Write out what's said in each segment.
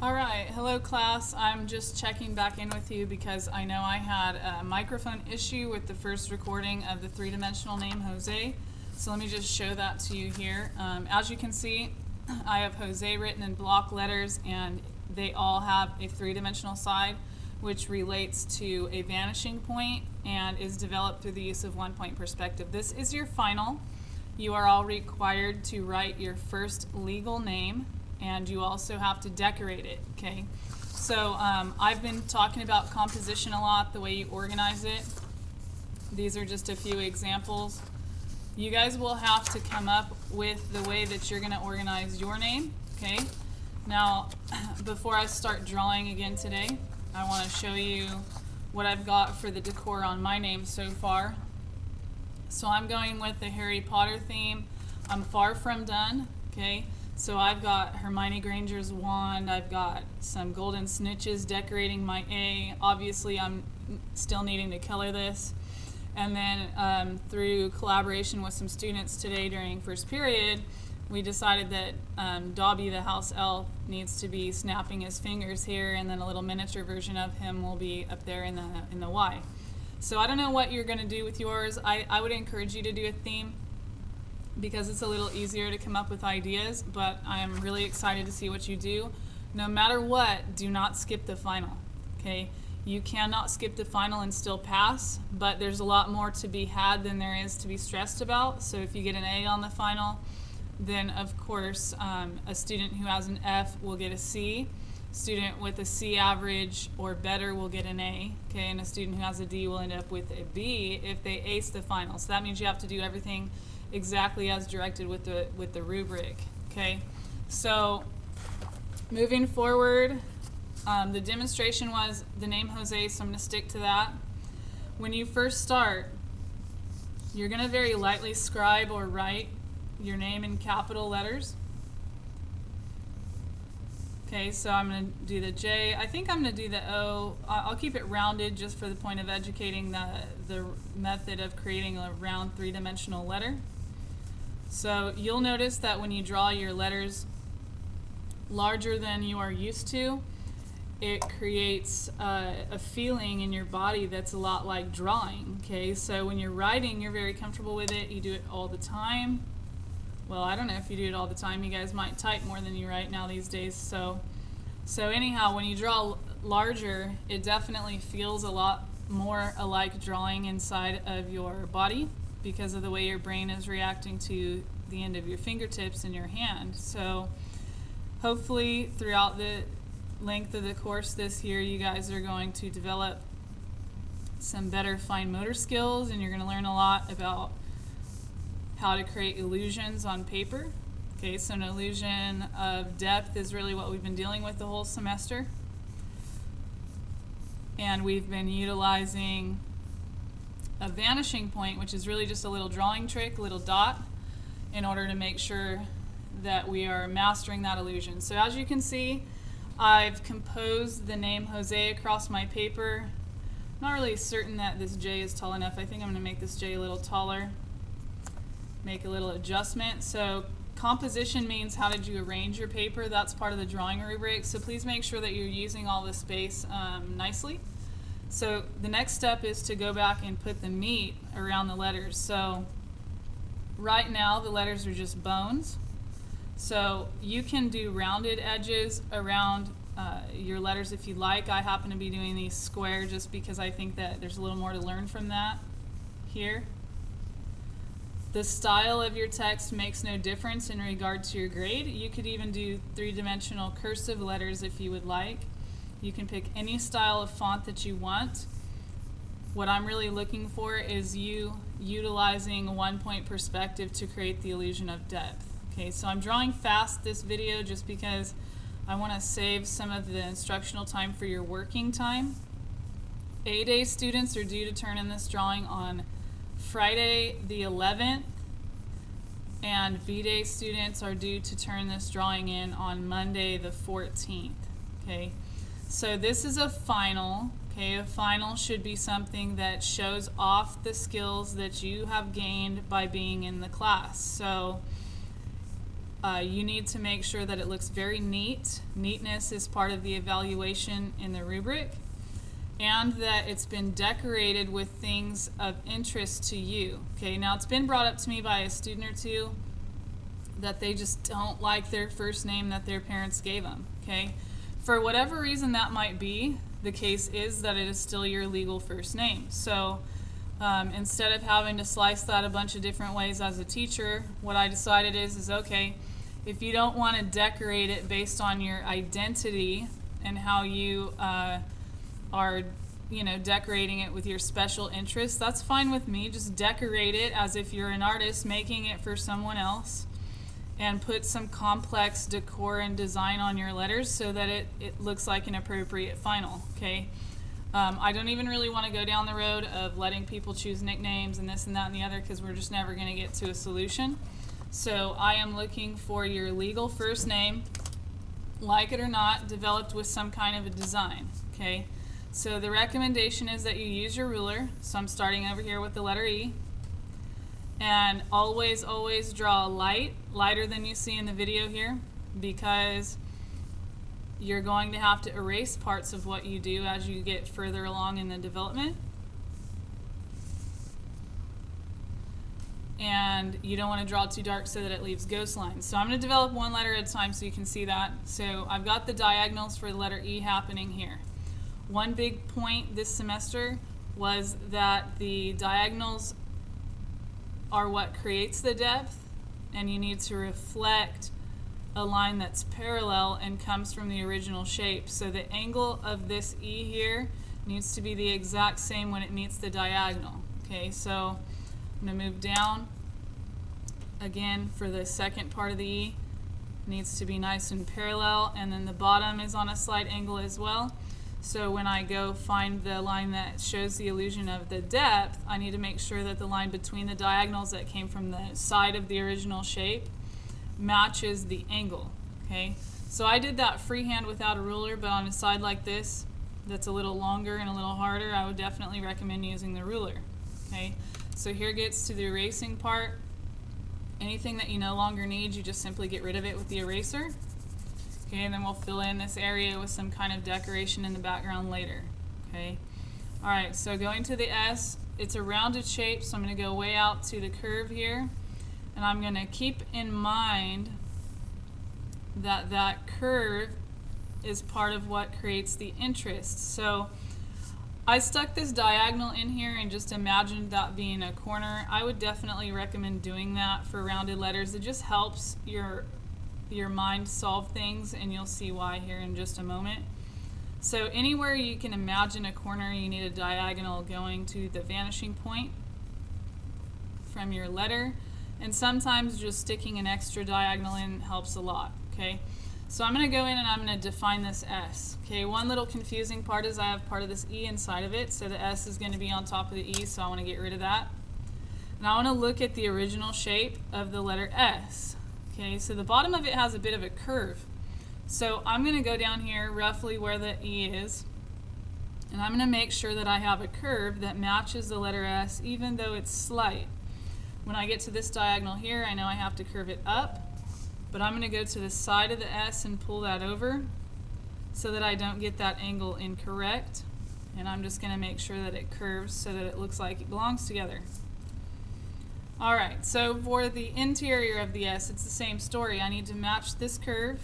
All right, hello class. I'm just checking back in with you because I know I had a microphone issue with the first recording of the three-dimensional name Jose. So let me just show that to you here. As you can see, I have Jose written in block letters and they all have a three-dimensional side which relates to a vanishing point and is developed through the use of one-point perspective. This is your final. You are all required to write your first legal name, and you also have to decorate it, okay? So I've been talking about composition a lot, the way you organize it. These are just a few examples. You guys will have to come up with the way that you're gonna organize your name, okay? Now, before I start drawing again today, I wanna show you what I've got for the decor on my name so far. So I'm going with the Harry Potter theme. I'm far from done, okay? So I've got Hermione Granger's wand, I've got some golden snitches decorating my A. Obviously I'm still needing to color this. And then through collaboration with some students today during first period, we decided that Dobby the house elf needs to be snapping his fingers here, and then a little miniature version of him will be up there in the Y. So I don't know what you're gonna do with yours. I would encourage you to do a theme, because it's a little easier to come up with ideas, but I am really excited to see what you do. No matter what, do not skip the final, okay? You cannot skip the final and still pass, but there's a lot more to be had than there is to be stressed about. So if you get an A on the final, then of course a student who has an F will get a C. Student with a C average or better will get an A, okay? And a student who has a D will end up with a B if they ace the final. So that means you have to do everything exactly as directed with the rubric, okay? So moving forward, the demonstration was the name Jose, so I'm going to stick to that. When you first start, you're going to very lightly scribe or write your name in capital letters. Okay, so I'm going to do the J. I think I'm going to do the O. I'll keep it rounded just for the point of educating the method of creating a round three-dimensional letter. So you'll notice that when you draw your letters larger than you are used to, it creates a feeling in your body that's a lot like drawing, okay? So when you're writing, you're very comfortable with it. You do it all the time. Well, I don't know if you do it all the time. You guys might type more than you write now these days. So anyhow, when you draw larger, it definitely feels a lot more alike drawing inside of your body, because of the way your brain is reacting to the end of your fingertips in your hand. So hopefully throughout the length of the course this year, you guys are going to develop some better fine motor skills, and you're going to learn a lot about how to create illusions on paper. Okay, so an illusion of depth is really what we've been dealing with the whole semester. And we've been utilizing a vanishing point, which is really just a little drawing trick, a little dot, in order to make sure that we are mastering that illusion. So as you can see, I've composed the name Jose across my paper. I'm not really certain that this J is tall enough. I think I'm going to make this J a little taller, make a little adjustment. So composition means how did you arrange your paper. That's part of the drawing rubric. So please make sure that you're using all the space nicely. So the next step is to go back and put the meat around the letters. So right now the letters are just bones. So you can do rounded edges around your letters if you like. I happen to be doing these square just because I think that there's a little more to learn from that here. The style of your text makes no difference in regard to your grade. You could even do three-dimensional cursive letters if you would like. You can pick any style of font that you want. What I'm really looking for is you utilizing a one-point perspective to create the illusion of depth. Okay, so I'm drawing fast this video just because I want to save some of the instructional time for your working time. A-Day students are due to turn in this drawing on Friday the 11th, and B-Day students are due to turn this drawing in on Monday the 14th. Okay, so this is a final. Okay, a final should be something that shows off the skills that you have gained by being in the class. So You need to make sure that it looks very neat. Neatness is part of the evaluation in the rubric, and that it's been decorated with things of interest to you. Okay, now it's been brought up to me by a student or two that they just don't like their first name that their parents gave them. Okay, for whatever reason that might be, the case is that it is still your legal first name. So instead of having to slice that a bunch of different ways as a teacher, what I decided is okay, if you don't want to decorate it based on your identity and how you are, decorating it with your special interests, that's fine with me. Just decorate it as if you're an artist making it for someone else, and put some complex decor and design on your letters so that it looks like an appropriate final, okay? I don't even really want to go down the road of letting people choose nicknames and this and that and the other, because we're just never going to get to a solution. So I am looking for your legal first name, like it or not, developed with some kind of a design, okay? So the recommendation is that you use your ruler. So I'm starting over here with the letter E. And always, always draw lighter than you see in the video here, because you're going to have to erase parts of what you do as you get further along in the development. And you don't want to draw too dark so that it leaves ghost lines. So I'm going to develop one letter at a time so you can see that. So I've got the diagonals for the letter E happening here. One big point this semester was that the diagonals are what creates the depth, and you need to reflect a line that's parallel and comes from the original shape. So the angle of this E here needs to be the exact same when it meets the diagonal. Okay, so I'm going to move down again for the second part of the E. Needs to be nice and parallel, and then the bottom is on a slight angle as well. So when I go find the line that shows the illusion of the depth, I need to make sure that the line between the diagonals that came from the side of the original shape matches the angle. Okay, so I did that freehand without a ruler, but on a side like this that's a little longer and a little harder, I would definitely recommend using the ruler. Okay, so here gets to the erasing part. Anything that you no longer need, you just simply get rid of it with the eraser. Okay, and then we'll fill in this area with some kind of decoration in the background later. Okay, all right, so going to the S, it's a rounded shape, so I'm going to go way out to the curve here, and I'm going to keep in mind that that curve is part of what creates the interest. So I stuck this diagonal in here and just imagined that being a corner. I would definitely recommend doing that for rounded letters. It just helps your mind solve things, and you'll see why here in just a moment. So anywhere you can imagine a corner, you need a diagonal going to the vanishing point from your letter, and sometimes just sticking an extra diagonal in helps a lot. Okay, so I'm going to go in and I'm going to define this S. Okay, one little confusing part is I have part of this E inside of it, so the S is going to be on top of the E, so I want to get rid of that. And I want to look at the original shape of the letter S. Okay, so the bottom of it has a bit of a curve. So I'm going to go down here roughly where the E is, and I'm going to make sure that I have a curve that matches the letter S, even though it's slight. When I get to this diagonal here, I know I have to curve it up, but I'm going to go to the side of the S and pull that over so that I don't get that angle incorrect. And I'm just going to make sure that it curves so that it looks like it belongs together. Alright, so for the interior of the S, it's the same story. I need to match this curve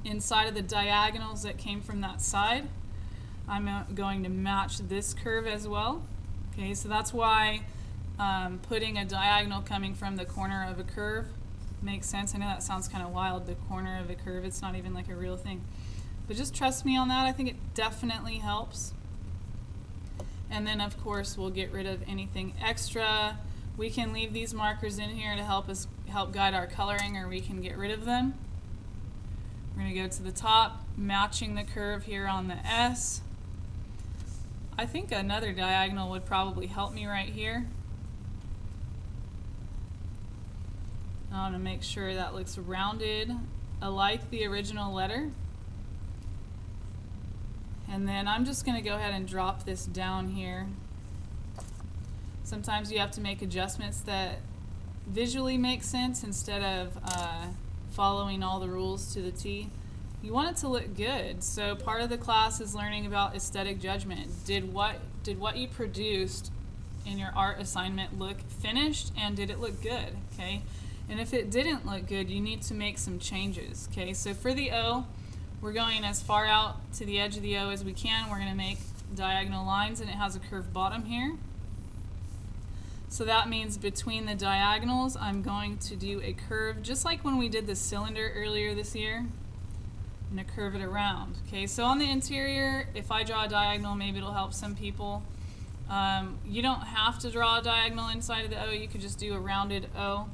inside of the diagonals that came from that side. I'm going to match this curve as well. Okay, so that's why putting a diagonal coming from the corner of a curve makes sense. I know that sounds kind of wild, the corner of a curve. It's not even like a real thing. But just trust me on that. I think it definitely helps. And then, of course, we'll get rid of anything extra. We can leave these markers in here to help guide our coloring, or we can get rid of them. We're going to go to the top, matching the curve here on the S. I think another diagonal would probably help me right here. I want to make sure that looks rounded, alike the original letter. And then I'm just going to go ahead and drop this down here. Sometimes you have to make adjustments that visually make sense instead of following all the rules to the T. You want it to look good. So part of the class is learning about aesthetic judgment. Did what you produced in your art assignment look finished, and did it look good? Okay. And if it didn't look good, you need to make some changes. Okay. So for the O, we're going as far out to the edge of the O as we can. We're going to make diagonal lines, and it has a curved bottom here. So that means between the diagonals, I'm going to do a curve, just like when we did the cylinder earlier this year. I'm going to curve it around. Okay, so on the interior, if I draw a diagonal, maybe it'll help some people. You don't have to draw a diagonal inside of the O. You could just do a rounded O.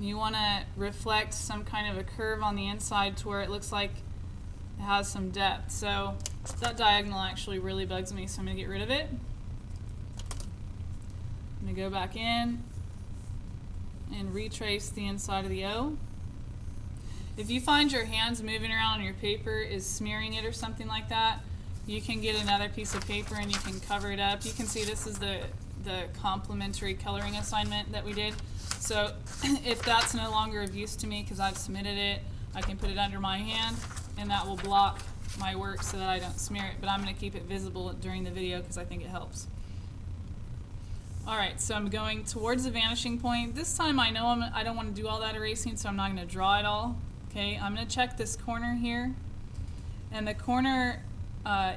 You want to reflect some kind of a curve on the inside to where it looks like it has some depth. So that diagonal actually really bugs me, so I'm going to get rid of it. I'm going to go back in and retrace the inside of the O. If you find your hands moving around on your paper is smearing it or something like that, you can get another piece of paper and you can cover it up. You can see this is the complementary coloring assignment that we did. So if that's no longer of use to me because I've submitted it, I can put it under my hand and that will block my work so that I don't smear it. But I'm going to keep it visible during the video because I think it helps. Alright, so I'm going towards the vanishing point. This time I know I don't want to do all that erasing, so I'm not going to draw it all. Okay, I'm going to check this corner here. And the corner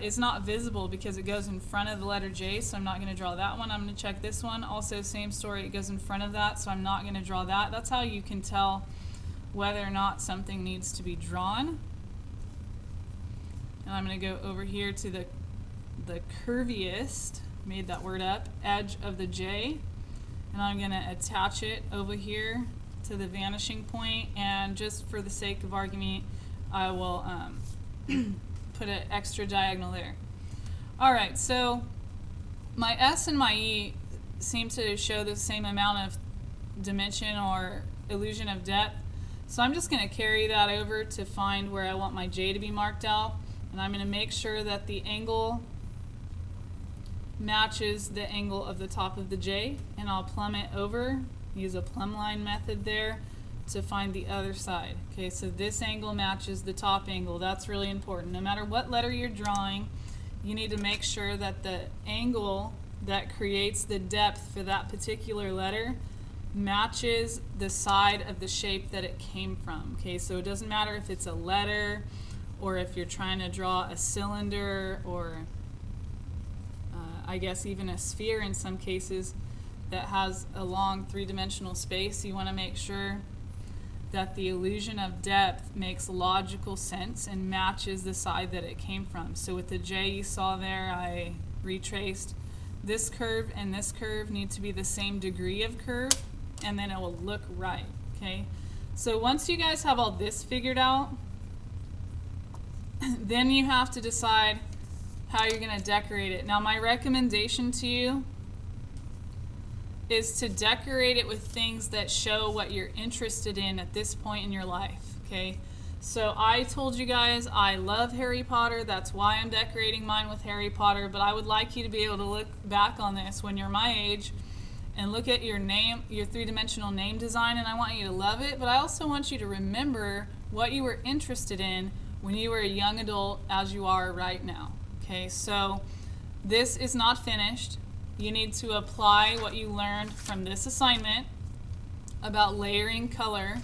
is not visible because it goes in front of the letter J, so I'm not going to draw that one. I'm going to check this one. Also, same story, it goes in front of that, so I'm not going to draw that. That's how you can tell whether or not something needs to be drawn. And I'm going to go over here to the curviest, made that word up, edge of the J, and I'm going to attach it over here to the vanishing point, and just for the sake of argument I will put an extra diagonal there. Alright, so my S and my E seem to show the same amount of dimension or illusion of depth, so I'm just going to carry that over to find where I want my J to be marked out, and I'm going to make sure that the angle matches the angle of the top of the J, and I'll plumb it over, use a plumb line method there to find the other side. Okay, so this angle matches the top angle. That's really important. No matter what letter you're drawing, you need to make sure that the angle that creates the depth for that particular letter matches the side of the shape that it came from. Okay, so it doesn't matter if it's a letter or if you're trying to draw a cylinder or I guess even a sphere in some cases that has a long three-dimensional space. You want to make sure that the illusion of depth makes logical sense and matches the side that it came from. So with the J you saw there, I retraced. This curve and this curve need to be the same degree of curve, and then it will look right. Okay. So once you guys have all this figured out, then you have to decide how you're going to decorate it. Now my recommendation to you is to decorate it with things that show what you're interested in at this point in your life. Okay, so I told you guys I love Harry Potter. That's why I'm decorating mine with Harry Potter, but I would like you to be able to look back on this when you're my age and look at your name, your three-dimensional name design, and I want you to love it, but I also want you to remember what you were interested in when you were a young adult as you are right now. Okay, so this is not finished. You need to apply what you learned from this assignment about layering color,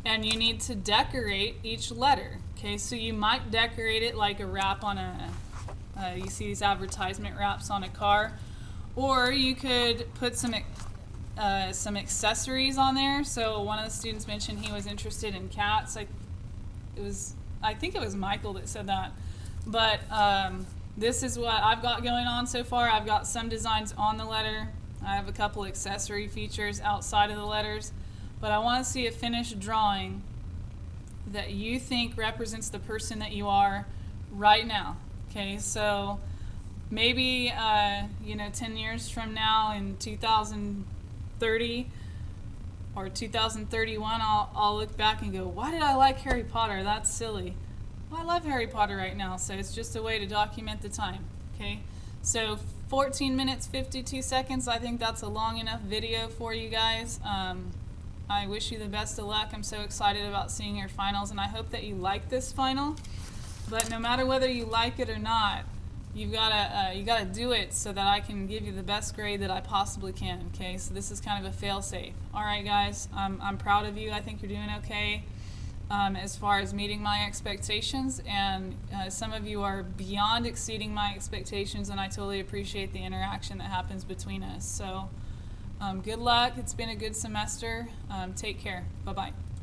and you need to decorate each letter. Okay, so you might decorate it like a wrap on you see these advertisement wraps on a car, or you could put some accessories on there. So one of the students mentioned he was interested in cats. I think it was Michael that said that. But this is what I've got going on so far. I've got some designs on the letter. I have a couple accessory features outside of the letters. But I want to see a finished drawing that you think represents the person that you are right now. Okay, so maybe 10 years from now in 2030 or 2031, I'll look back and go, why did I like Harry Potter? That's silly. Well, I love Harry Potter right now, so it's just a way to document the time. Okay, so 14 minutes, 52 seconds. I think that's a long enough video for you guys. I wish you the best of luck. I'm so excited about seeing your finals, and I hope that you like this final. But no matter whether you like it or not, you gotta do it so that I can give you the best grade that I possibly can. Okay, so this is kind of a fail-safe. All right, guys, I'm proud of you. I think you're doing okay as far as meeting my expectations, and some of you are beyond exceeding my expectations, and I totally appreciate the interaction that happens between us. So good luck. It's been a good semester. Take care. Bye-bye.